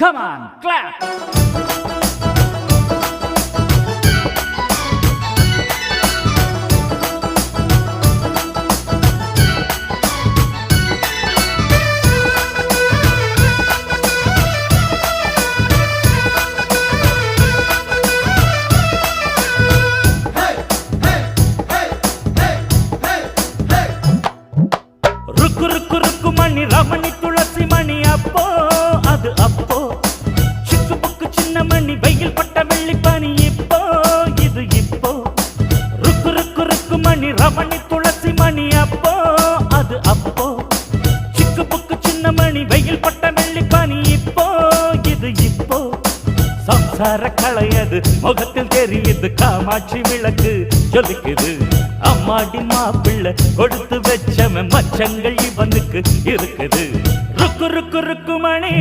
Come on, clap! ருக்கு ருக்கு ருக்கு மணி ரமணி துளசி மணி அப்போ அது அப்போ சிக்கு புக்கு சின்ன மணி வெயில் பட்ட வெள்ளி பனி இப்போ இது இப்போ ருக்கு ருக்கு ருக்கு மணி ரமணி துளசி மணி அப்போ அது அப்போ சிக்கு புக்கு சின்ன மணி வெயில் பட்ட வெள்ளி பனி இப்போ இது இப்போ சம்சார களையது முகத்தில் தெரியுது காமாட்சி விளக்கு ஜொலிக்குது அம்மாடி மாப்பிள்ளை கொடுத்து வச்சவன் மச்சங்கள் இவனுக்கு இருக்குது ருக்கு ருக்கு ருக்கு மணி